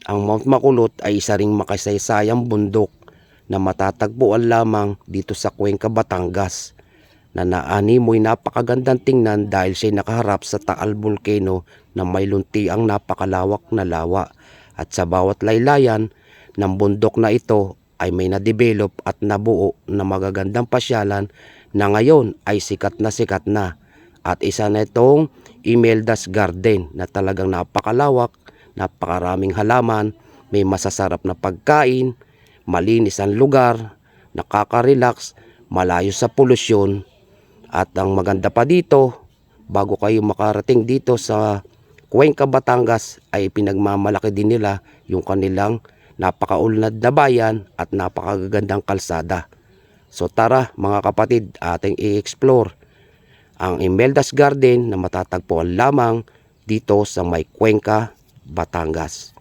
Ang Mount Makulot ay isa ring makasaysayang bundok na matatagpuan lamang dito sa Cuenca, Batangas, na naanimoy napakagandang tingnan dahil siya'y nakaharap sa Taal Volcano na may luntiang napakalawak na lawa, at sa bawat laylayan ng bundok na ito ay may na-develop at nabuo na magagandang pasyalan na ngayon ay sikat na, at isa na itong Imelda's Garden na talagang napakalawak, napakaraming halaman, may masasarap na pagkain, malinis ang lugar, nakaka-relax, malayo sa polusyon. At ang maganda pa dito, bago kayo makarating dito sa Cuenca, Batangas, ay pinagmamalaki din nila yung kanilang napakaunlad na bayan at napakagandang kalsada. So tara mga kapatid, ating i-explore ang Imelda's Garden na matatagpuan lamang dito sa may Cuenca, Batangas.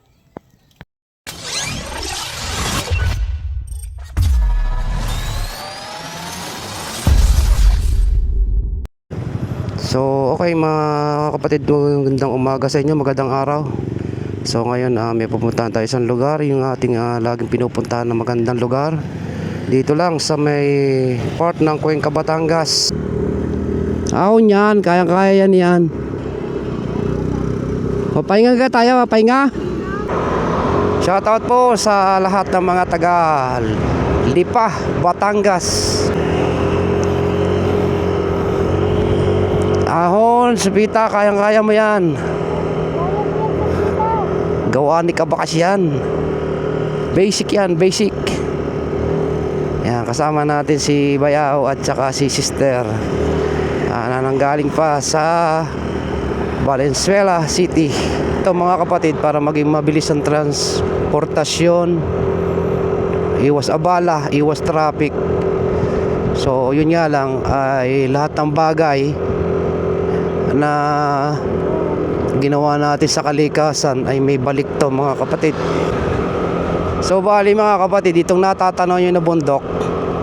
So okay mga kapatid, magandang umaga sa inyo, magandang araw. So ngayon may pupuntahan tayo sa lugar, yung ating laging pinupuntahan na magandang lugar. Dito lang sa may part ng Cuenca, Batangas. Niyan, kaya-kaya yan yan. Papahinga ka tayo, papahinga. Shoutout po sa lahat ng mga taga Lipa, Batangas. Ahon, Supita, kayang-kaya mo yan. Gawaan ni Kabakas yan. Basic yan, basic. Yan, kasama natin si Bayao at saka si Sister. Na nanggaling pa sa Valenzuela City. Ito mga kapatid, para maging mabilis ang transportasyon, iwas abala, iwas traffic. So yun nga lang, ay lahat ng bagay na ginawa natin sa kalikasan ay may balik to mga kapatid. So bali mga kapatid, itong natatanaw nyo na bundok,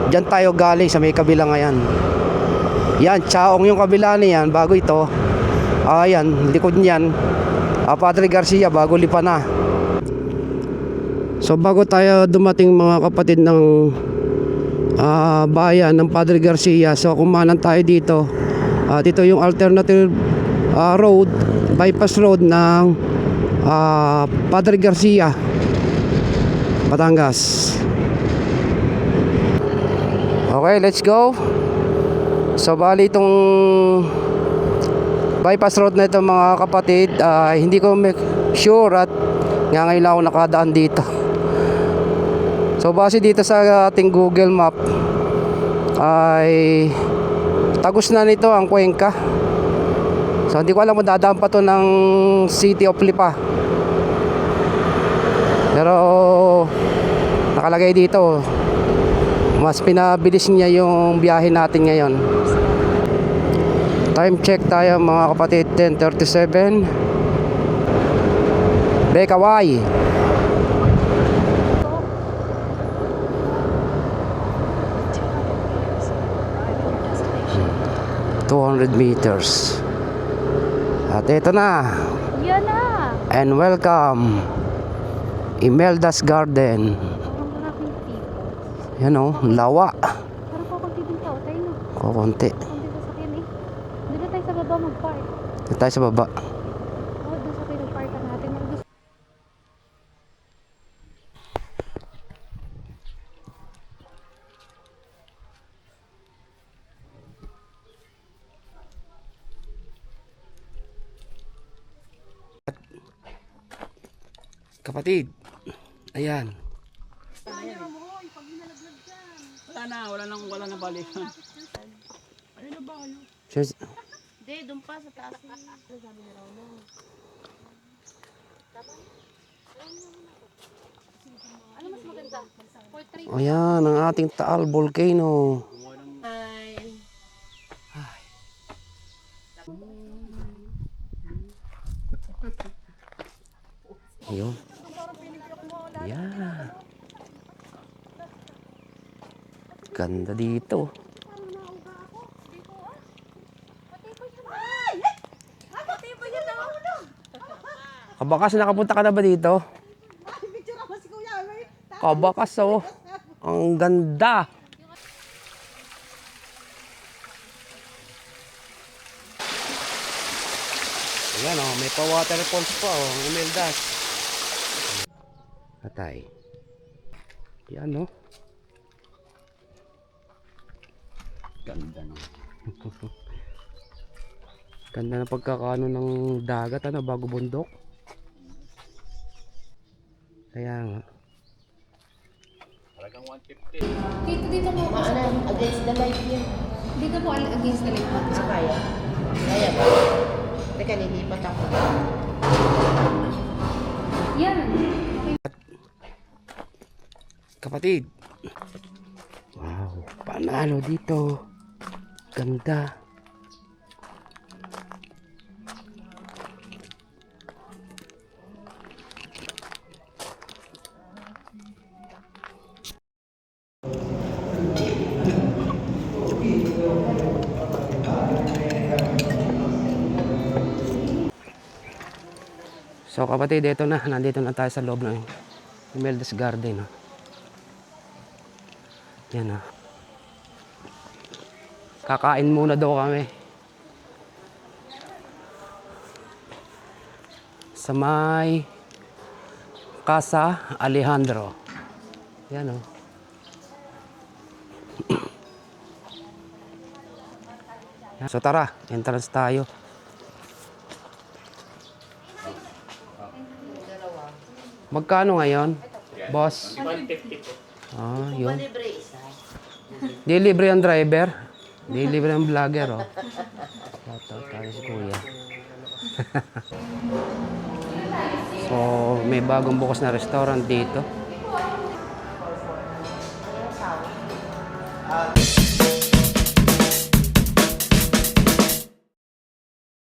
dyan tayo galing sa may kabila ngayon. Yan, Chaong yung kabila niyan, bago ito. Ayan, likod niyan, Padre Garcia, bago Lipa na. So bago tayo dumating mga kapatid ng bayan ng Padre Garcia, so kumanan tayo dito. Dito yung alternative road, bypass road ng Padre Garcia, Batangas. Okay, let's go. So bali itong bypass road na ito mga kapatid, hindi ko sure at ngayon lang ako nakadaan dito. So base dito sa ating Google Map ay tagos na nito ang Cuenca. So hindi ko alam kung dadaan pa to ng City of Lipa, pero nakalagay dito mas pinabilis niya yung biyahe natin ngayon. Time check tayo mga kapatid, 10:37. Bekaway. 200 meters. At ito na. Yan na. And welcome Imelda's Garden. Yan o, lawa. Parang kukunti din tao tayo, no? Kukunti. Kukunti sasakyan eh. Doon na tayo sa baba mag-park. Dito tayo sa baba. Oo, doon sa pinag-park natin. Kapatid, ayan. Wala na balikan. Ayun na ba kayo? Hindi, doon pa sa taas. Sabi na raw na. Ano mas maganda? Ayan, ang ating Taal Volcano. Ayun. Ayan. Ganda dito. Kabakas, nakapunta ka na ba dito? Kabakas oh. Ang ganda. Ayan oh, may pa waterfalls pa oh, ang Imeldas. Atay. Yan oh. Ganda no. Ganda na pagkakaano ng dagat ano, bago bundok. Kaya nga. Dito mo. Ano, against the light yun. Dito mo against the light. Kaya? Kaya ba? Teka, lilipat ako. Yan. Kapatid. Wow, panalo dito. Ganda. So kapatid, ito na. Nandito na tayo sa loob ng Imeldas Garden. Oh. Yan oh. Kakain muna daw kami. Sa may Casa Alejandro. Yan oh. So tara, entrance tayo. Magkano ngayon? Boss? 150 po. Ah, yun. Libre isa. Di libre ang driver. Di libre ang vlogger, oh. Tayo si Kuya. So, may bagong bukas na restaurant dito.